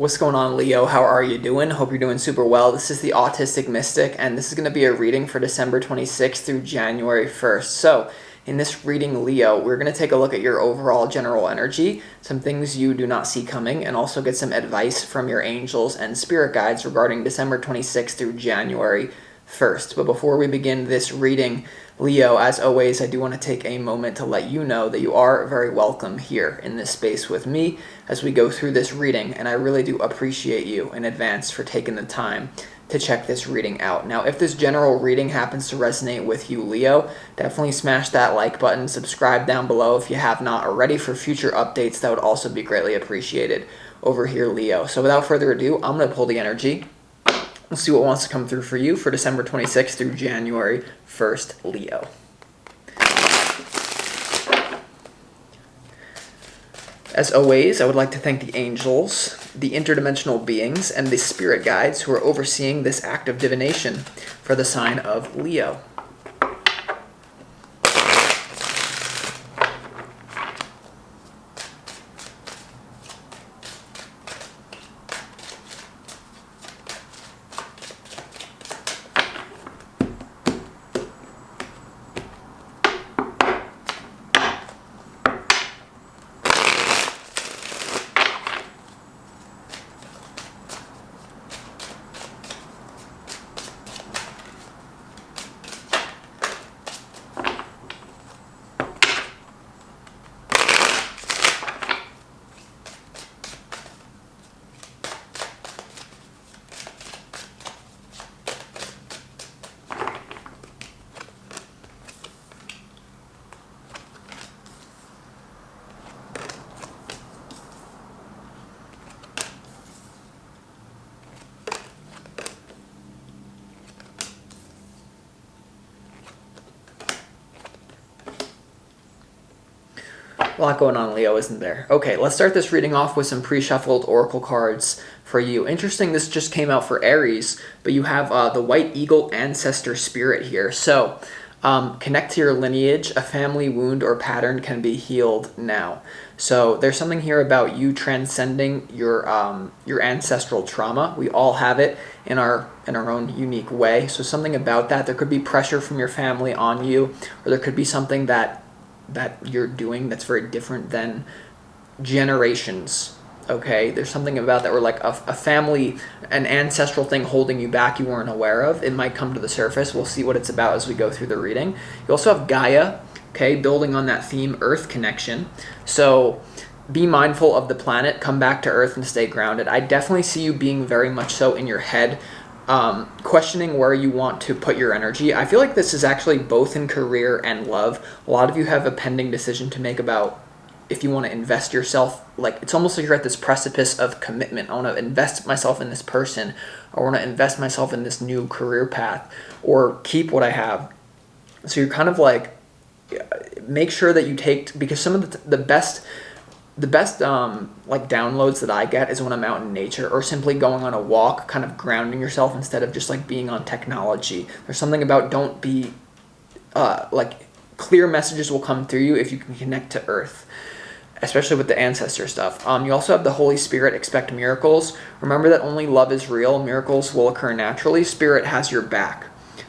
What's going on, Leo? How are you doing? Hope you're doing super well. This is the Autistic Mystic, and this is going to be a reading for December 26th through January 1st. So, in this reading, Leo, we're going to take a look at your overall general energy, some things you do not see coming, and also get some advice from your angels and spirit guides regarding December 26th through January 1st. But before we begin this reading, Leo, as always, I do want to take a moment to let you know that you are very welcome here in this space with me as we go through this reading, and I really do appreciate you in advance for taking the time to check this reading out. Now, if this general reading happens to resonate with you, Leo, definitely smash that like button, subscribe down below if you have not already for future updates. That would also be greatly appreciated over here, Leo. So without further ado, I'm going to pull the energy. We'll see what wants to come through for you for December 26th through January 1st, Leo. As always, I would like to thank the angels, the interdimensional beings, and the spirit guides who are overseeing this act of divination for the sign of Leo. A lot going on, Leo, isn't there? Okay, let's start this reading off with some pre-shuffled oracle cards for you. Interesting, this just came out for Aries, but you have the White Eagle Ancestor Spirit here. So, connect to your lineage. A family wound or pattern can be healed now. So there's something here about you transcending your ancestral trauma. We all have it in our own unique way. So something about that. There could be pressure from your family on you, or there could be something that you're doing that's very different than generations. Okay, there's something about that where like a family, an ancestral thing holding you back you weren't aware of. It might come to the surface. We'll see what it's about as we go through the reading. You also have Gaia, okay, building on that theme, Earth connection. So be mindful of the planet, come back to Earth and stay grounded. I definitely see you being very much so in your head, questioning where you want to put your energy. I feel like this is actually both in career and love. A lot of you have a pending decision to make about if you want to invest yourself. Like, it's almost like you're at this precipice of commitment. I want to invest myself in this person. I want to invest myself in this new career path, or keep what I have. So you're kind of like, make sure that you take, because some of the best like downloads that I get is when I'm out in nature or simply going on a walk, kind of grounding yourself instead of just like being on technology. There's something about don't be like clear messages will come through you if you can connect to Earth, especially with the ancestor stuff. You also have the Holy Spirit, expect miracles. Remember that only love is real. Miracles will occur naturally. Spirit has your back.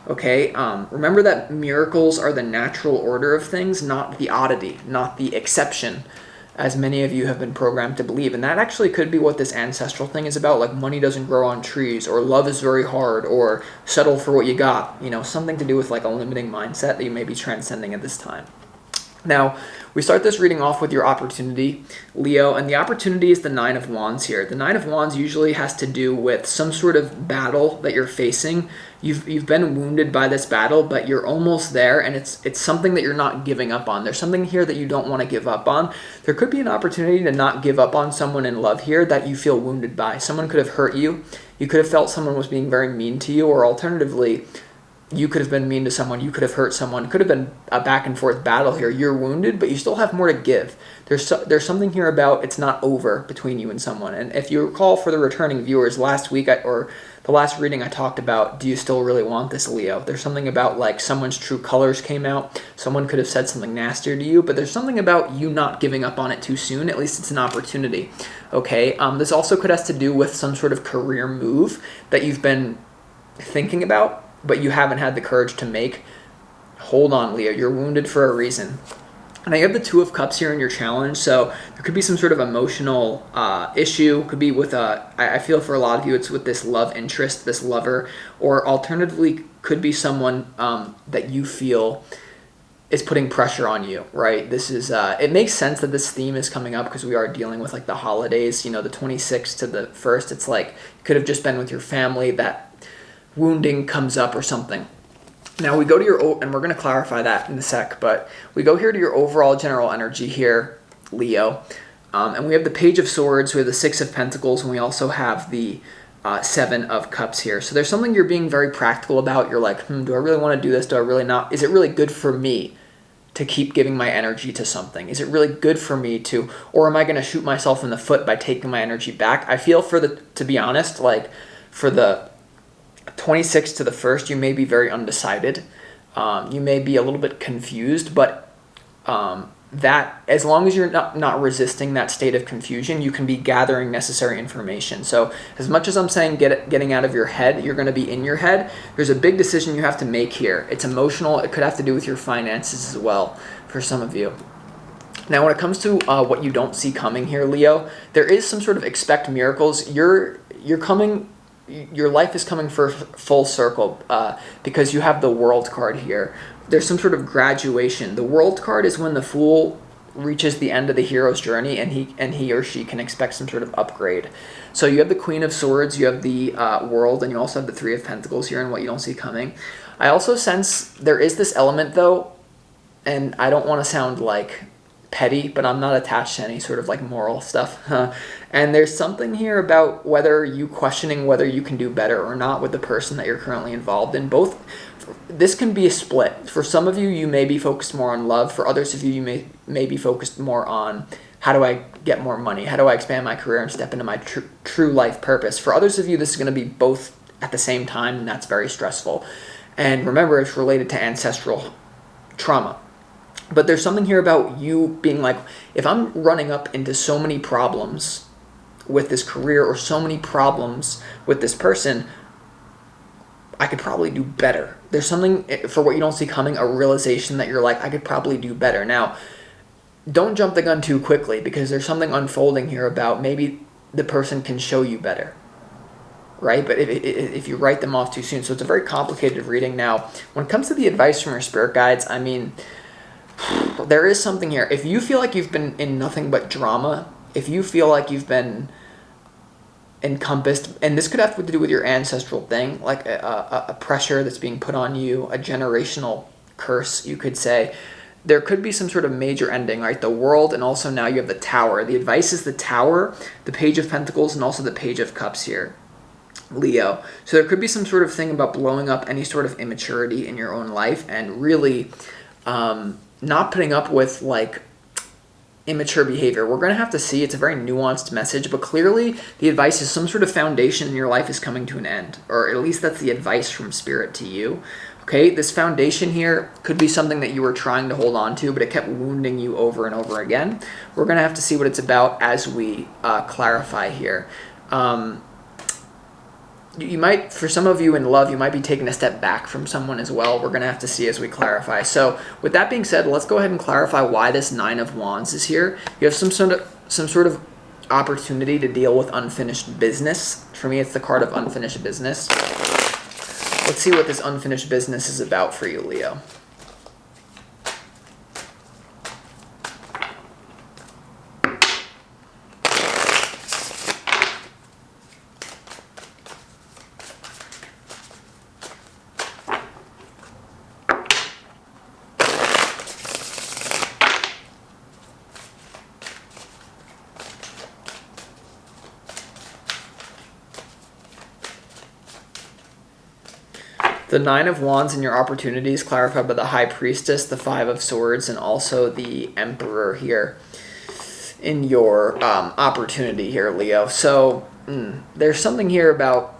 Okay, remember that miracles are the natural order of things, not the oddity, not the exception, as many of you have been programmed to believe. And that actually could be what this ancestral thing is about, like money doesn't grow on trees, or love is very hard, or settle for what you got. You know, something to do with like a limiting mindset that you may be transcending at this time. Now, we start this reading off with your opportunity, Leo, and the opportunity is the Nine of Wands here. The Nine of Wands usually has to do with some sort of battle that you're facing. You've been wounded by this battle, but you're almost there, and it's something that you're not giving up on. There's something here that you don't want to give up on. There could be an opportunity to not give up on someone in love here that you feel wounded by. Someone could have hurt you. You could have felt someone was being very mean to you, or alternatively, you could have been mean to someone, you could have hurt someone, could have been a back and forth battle here. You're wounded, but you still have more to give. There's something here about it's not over between you and someone. And if you recall, for the returning viewers, last week or the last reading I talked about, do you still really want this, Leo? There's something about like someone's true colors came out. Someone could have said something nastier to you, but there's something about you not giving up on it too soon. At least it's an opportunity. Okay. This also could have to do with some sort of career move that you've been thinking about, but you haven't had the courage to make. Hold on, Leo. You're wounded for a reason. And you have the Two of Cups here in your challenge, so there could be some sort of emotional issue. Could be with I feel for a lot of you, it's with this love interest, this lover, or alternatively, could be someone that you feel is putting pressure on you, right? This is, it makes sense that this theme is coming up because we are dealing with like the holidays, the 26th to the 1st. It's like, it could have just been with your family, that wounding comes up or something. Now we go to your, and we're going to clarify that in a sec, but we go here to your overall general energy here, Leo. And we have the Page of Swords, we have the Six of Pentacles, and we also have the Seven of Cups here. So there's something you're being very practical about. You're like, do I really want to do this? Do I really not? Is it really good for me to keep giving my energy to something? Is it really good for me to, or am I going to shoot myself in the foot by taking my energy back? I feel to be honest, like for the 26th to the 1st, you may be very undecided. You may be a little bit confused, but that, as long as you're not resisting that state of confusion, you can be gathering necessary information. So as much as I'm saying getting out of your head, you're going to be in your head. There's a big decision you have to make here. It's emotional. It could have to do with your finances as well for some of you. Now, when it comes to what you don't see coming here, Leo, there is some sort of expect miracles. You're coming. Your life is coming for full circle because you have the World card here. There's some sort of graduation. The World card is when the Fool reaches the end of the hero's journey and he or she can expect some sort of upgrade. So you have the Queen of Swords, you have the World, and you also have the Three of Pentacles here and what you don't see coming. I also sense there is this element, though, and I don't want to sound like petty, but I'm not attached to any sort of like moral stuff. And there's something here about whether you questioning whether you can do better or not with the person that you're currently involved in. Both, this can be a split. For some of you, you may be focused more on love. For others of you, you may be focused more on how do I get more money? How do I expand my career and step into my true life purpose? For others of you, this is going to be both at the same time, and that's very stressful. And remember, it's related to ancestral trauma. But there's something here about you being like, if I'm running up into so many problems with this career or so many problems with this person, I could probably do better. There's something, for what you don't see coming, a realization that you're like, I could probably do better. Now, don't jump the gun too quickly because there's something unfolding here about maybe the person can show you better, right? But if you write them off too soon. So it's a very complicated reading. Now, when it comes to the advice from your spirit guides, I mean, there is something here. If you feel like you've been in nothing but drama, if you feel like you've been encompassed, and this could have to do with your ancestral thing, like a pressure that's being put on you, a generational curse, you could say, there could be some sort of major ending, right? The World, and also now you have the Tower. The advice is the Tower, the Page of Pentacles, and also the Page of Cups here, Leo. So there could be some sort of thing about blowing up any sort of immaturity in your own life and really not putting up with like immature behavior. We're going to have to see. It's a very nuanced message, but clearly the advice is some sort of foundation in your life is coming to an end, or at least that's the advice from Spirit to you. Okay, this foundation here could be something that you were trying to hold on to, but it kept wounding you over and over again. We're going to have to see what it's about as we clarify here. You might, for some of you in love, you might be taking a step back from someone as well. We're going to have to see as we clarify. So with that being said, let's go ahead and clarify why this Nine of Wands is here. You have some sort of opportunity to deal with unfinished business. For me, it's the card of unfinished business. Let's see what this unfinished business is about for you, Leo. The Nine of Wands in your opportunities clarified by the High Priestess, the Five of Swords, and also the Emperor here in your opportunity here, Leo. So there's something here about,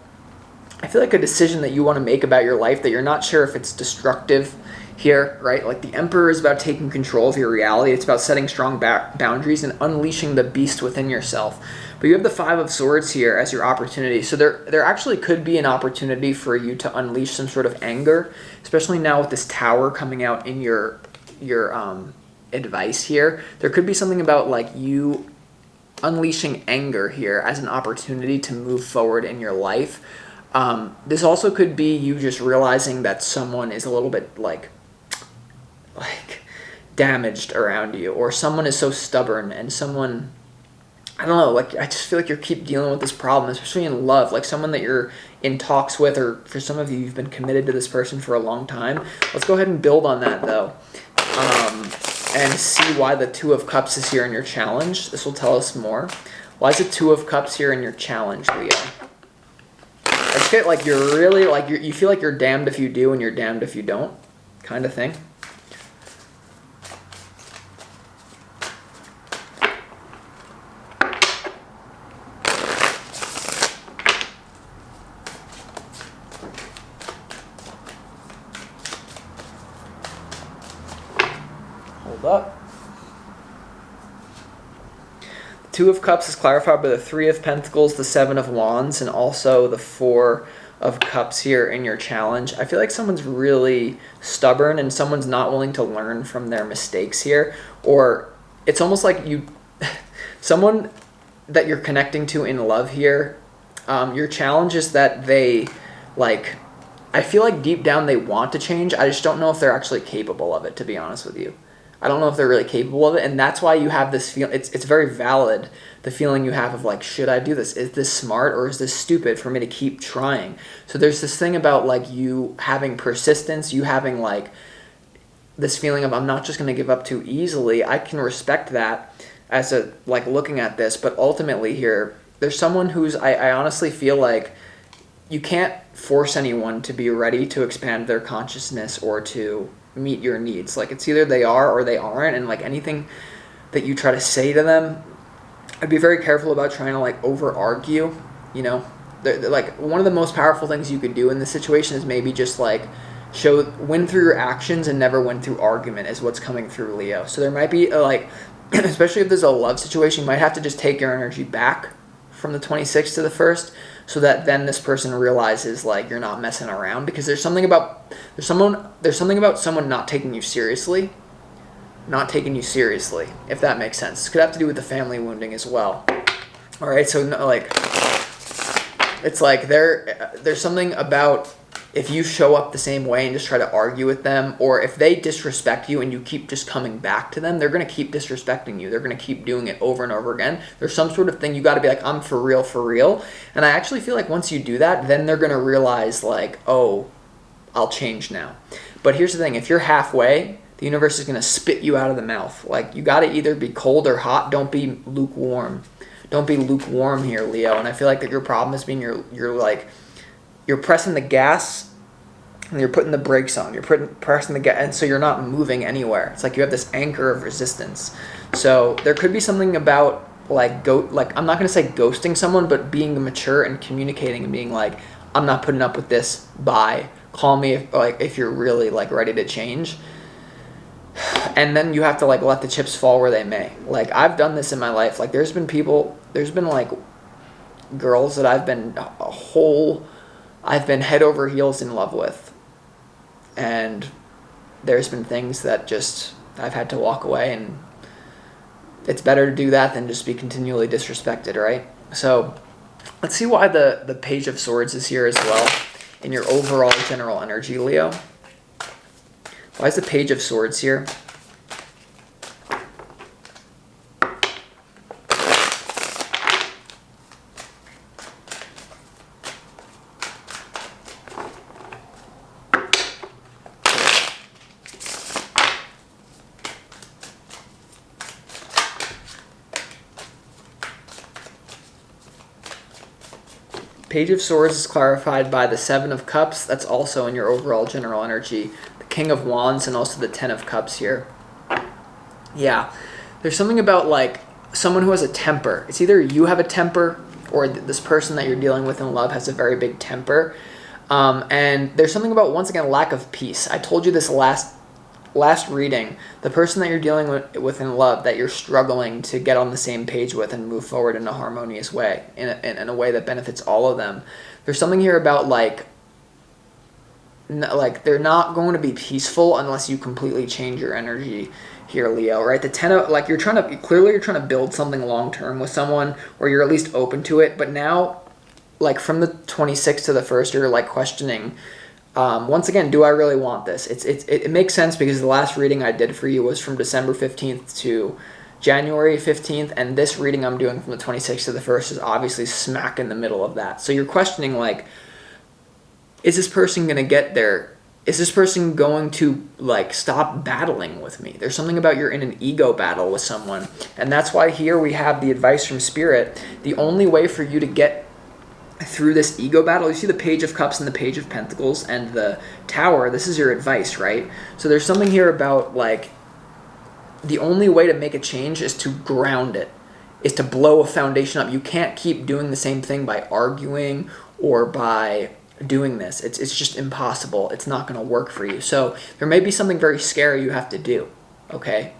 I feel like a decision that you want to make about your life that you're not sure if it's destructive here, right? Like the Emperor is about taking control of your reality. It's about setting strong boundaries and unleashing the beast within yourself. But you have the Five of Swords here as your opportunity. So there actually could be an opportunity for you to unleash some sort of anger, especially now with this Tower coming out in your advice here. There could be something about like you unleashing anger here as an opportunity to move forward in your life. This also could be you just realizing that someone is a little bit like damaged around you, or someone is so stubborn, and someone, I don't know, like I just feel like you keep dealing with this problem, especially in love, like someone that you're in talks with, or for some of you, you've been committed to this person for a long time. Let's go ahead and build on that though, and see why the Two of Cups is here in your challenge. This will tell us more. Why is the Two of Cups here in your challenge, Leo? I just get like you're really like you feel like you're damned if you do and you're damned if you don't, kind of thing. Hold up. Two of Cups is clarified by the Three of Pentacles, the Seven of Wands, and also the Four of Cups here in your challenge. I feel like someone's really stubborn and someone's not willing to learn from their mistakes here. Or it's almost like someone that you're connecting to in love here, your challenge is that they, like, I feel like deep down they want to change. I just don't know if they're actually capable of it, to be honest with you. I don't know if they're really capable of it, and that's why you have this feel. It's very valid, the feeling you have of like, should I do this? Is this smart or is this stupid for me to keep trying? So there's this thing about like you having persistence, you having like this feeling of I'm not just going to give up too easily. I can respect that as a like looking at this, but ultimately here there's someone who's I honestly feel like you can't force anyone to be ready to expand their consciousness or to meet your needs. Like it's either they are or they aren't, and like anything that you try to say to them, I'd be very careful about trying to like over argue, you know. Like one of the most powerful things you could do in this situation is maybe just like win through your actions and never win through argument is what's coming through, Leo. So there might be like especially if there's a love situation, you might have to just take your energy back from the 26th to the 1st, so that then this person realizes like you're not messing around, because there's something about someone not taking you seriously, if that makes sense. This could have to do with the family wounding as well. All right, so like it's like there's something about if you show up the same way and just try to argue with them, or if they disrespect you and you keep just coming back to them, they're going to keep disrespecting you. They're going to keep doing it over and over again. There's some sort of thing you got to be like, I'm for real. And I actually feel like once you do that, then they're going to realize like, oh, I'll change now. But here's the thing. If you're halfway, the universe is going to spit you out of the mouth. Like you got to either be cold or hot. Don't be lukewarm. Don't be lukewarm here, Leo. And I feel like that your problem is being you're pressing the gas and you're putting the brakes on. You're pressing the gas, and so you're not moving anywhere. It's like you have this anchor of resistance. So there could be something about like I'm not going to say ghosting someone, but being mature and communicating and being like, I'm not putting up with this. Bye. Call me if you're really like ready to change. And then you have to like let the chips fall where they may. Like I've done this in my life. Like there's been like girls that I've been head over heels in love with. And there's been things that just I've had to walk away, and it's better to do that than just be continually disrespected, right? So let's see why the Page of Swords is here as well in your overall general energy, Leo. Why is the Page of Swords here? Page of Swords is clarified by the Seven of Cups. That's also in your overall general energy. The King of Wands and also the Ten of Cups here. Yeah. There's something about like someone who has a temper. It's either you have a temper or this person that you're dealing with in love has a very big temper. And there's something about, once again, lack of peace. I told you this last reading. The person that you're dealing with in love that you're struggling to get on the same page with and move forward in a harmonious way, in a way that benefits all of them. There's something here about like they're not going to be peaceful unless you completely change your energy here, Leo, right? The 10 of, like, you're trying to build something long term with someone, or you're at least open to it, but now, like, from the 26th to the 1st, you're like questioning, once again, do I really want this? It makes sense because the last reading I did for you was from December 15th to January 15th, and this reading I'm doing from the 26th to the 1st is obviously smack in the middle of that. So you're questioning, like, is this person going to get there? Is this person going to, like, stop battling with me? There's something about you're in an ego battle with someone, and that's why here we have the advice from Spirit. The only way for you to get through this ego battle, you see the Page of Cups and the Page of Pentacles and the Tower. This is your advice, right? So there's something here about, like, the only way to make a change is to ground it, is to blow a foundation up. You can't keep doing the same thing by arguing or by doing this. It's just impossible. It's not going to work for you. So there may be something very scary you have to do, okay?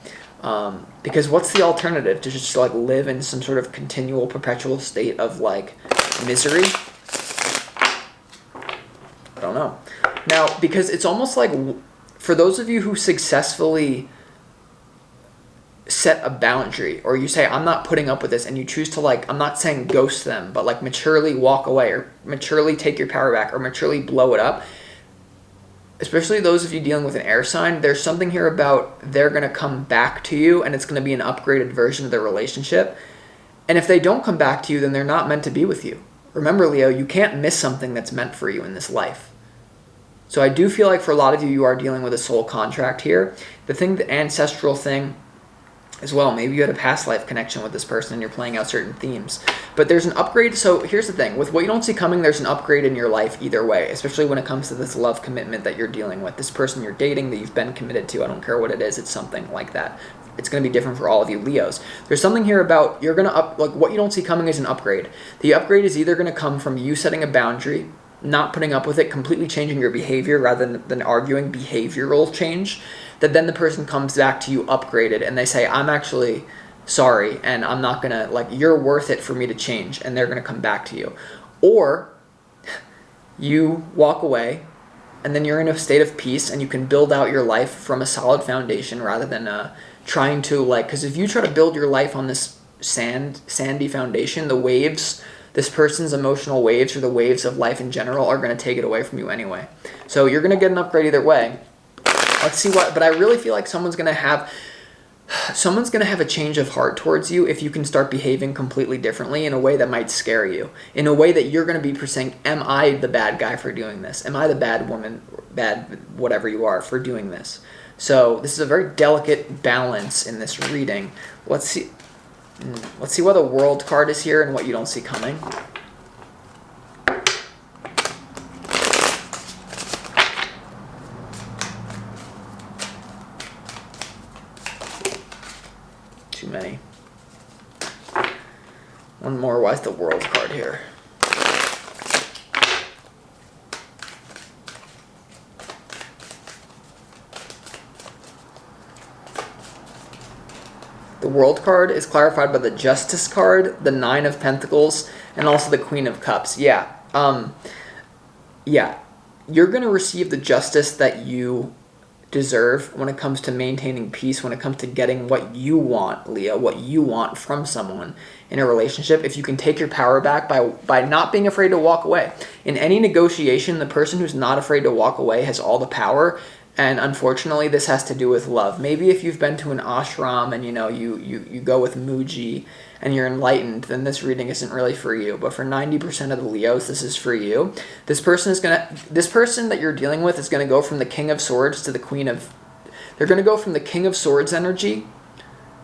Because what's the alternative? To just, like, live in some sort of continual, perpetual state of, like, misery? I don't know. Now, because it's almost like, for those of you who successfully set a boundary, or you say, I'm not putting up with this, and you choose to, like, I'm not saying ghost them, but, like, maturely walk away, or maturely take your power back, or maturely blow it up, especially those of you dealing with an air sign, there's something here about they're going to come back to you, and it's going to be an upgraded version of their relationship. And if they don't come back to you, then they're not meant to be with you. Remember, Leo, you can't miss something that's meant for you in this life. So I do feel like for a lot of you, you are dealing with a soul contract here. The ancestral thing as well. Maybe you had a past life connection with this person and you're playing out certain themes. But there's an upgrade. So here's the thing. With what you don't see coming, there's an upgrade in your life either way, especially when it comes to this love commitment that you're dealing with. This person you're dating that you've been committed to, I don't care what it is, it's something like that. It's going to be different for all of you Leos. There's something here about you're going to like what you don't see coming is an upgrade. The upgrade is either going to come from you setting a boundary, not putting up with it, completely changing your behavior rather than arguing, behavioral change, that then the person comes back to you upgraded and they say, I'm actually sorry and I'm not going to, like, you're worth it for me to change, and they're going to come back to you. Or you walk away and then you're in a state of peace and you can build out your life from a solid foundation rather than trying to, like, because if you try to build your life on this sandy foundation, the waves, this person's emotional waves or the waves of life in general are going to take it away from you anyway. So you're going to get an upgrade either way. Let's see what, but I really feel like someone's going to have a change of heart towards you if you can start behaving completely differently in a way that might scare you, in a way that you're going to be saying, am I the bad guy for doing this? Am I the bad woman, bad whatever you are for doing this? So this is a very delicate balance in this reading. Let's see what the World card is here and what you don't see coming. Too many. One more. Why is the World card here? The World card is clarified by the Justice card, the Nine of Pentacles, and also the Queen of Cups. Yeah. You're going to receive the justice that you deserve when it comes to maintaining peace, when it comes to getting what you want, Leo, what you want from someone in a relationship. If you can take your power back by not being afraid to walk away. In any negotiation, the person who's not afraid to walk away has all the power. And unfortunately, this has to do with love. Maybe if you've been to an ashram and you go with Muji and you're enlightened, then this reading isn't really for you. But for 90% of the Leos, this is for you. This person that you're dealing with is gonna go from the King of Swords to the Queen of. They're gonna go from the King of Swords energy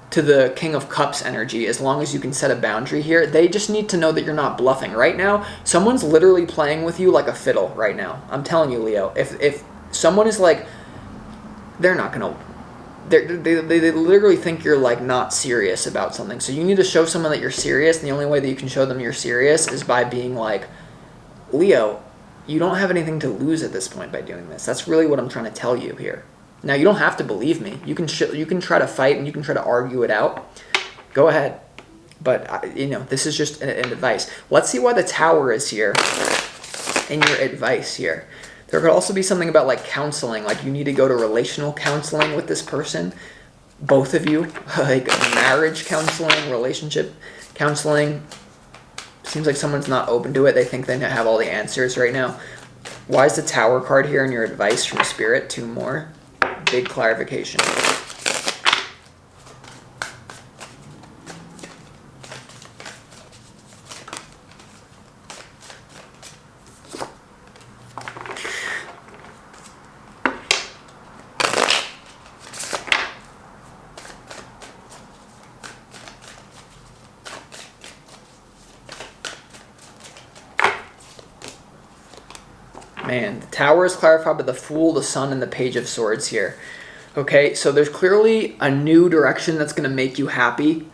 to the King of Cups energy, as long as you can set a boundary here. They just need to know that you're not bluffing. Right now, someone's literally playing with you like a fiddle right now. I'm telling you, Leo, if someone is like, they're not going to, they literally think you're like not serious about something. So you need to show someone that you're serious, and the only way that you can show them you're serious is by being like, Leo, you don't have anything to lose at this point by doing this. That's really what I'm trying to tell you here. Now, you don't have to believe me. You can try to fight and you can try to argue it out. Go ahead. But, this is just an advice. Let's see why the Tower is here in your advice here. There could also be something about, like, counseling. Like, you need to go to relational counseling with this person. Both of you. Like, marriage counseling, relationship counseling. Seems like someone's not open to it. They think they have all the answers right now. Why is the Tower card here in your advice from Spirit? 2 more. Big clarification. Man, the Tower is clarified by the Fool, the Sun, and the Page of Swords here. Okay, so there's clearly a new direction that's going to make you happy.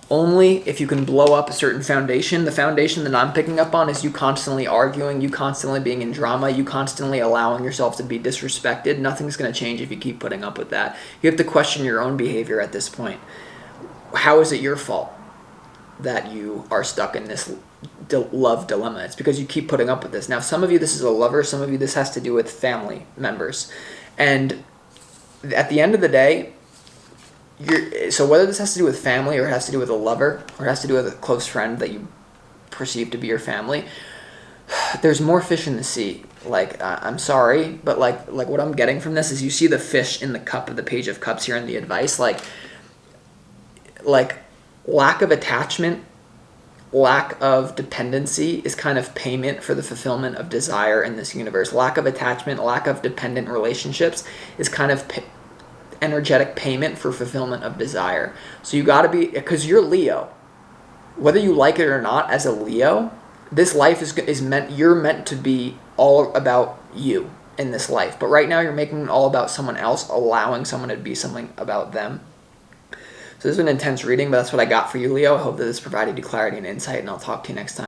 Only if you can blow up a certain foundation. The foundation that I'm picking up on is you constantly arguing, you constantly being in drama, you constantly allowing yourself to be disrespected. Nothing's going to change if you keep putting up with that. You have to question your own behavior at this point. How is it your fault that you are stuck in this love dilemma? It's because you keep putting up with this. Now, some of you, this is a lover. Some of you, this has to do with family members. And at the end of the day, so whether this has to do with family or it has to do with a lover or it has to do with a close friend that you perceive to be your family, there's more fish in the sea. Like, I'm sorry, but like what I'm getting from this is you see the fish in the cup of the Page of Cups here in the advice. Like lack of attachment, lack of dependency is kind of payment for the fulfillment of desire in this universe. Lack of attachment, lack of dependent relationships is kind of energetic payment for fulfillment of desire. So you got to be, because you're Leo, whether you like it or not, as a Leo, this life is meant, you're meant to be all about you in this life. But right now you're making it all about someone else, allowing someone to be something about them. So this is an intense reading, but that's what I got for you, Leo. I hope that this provided you clarity and insight, and I'll talk to you next time.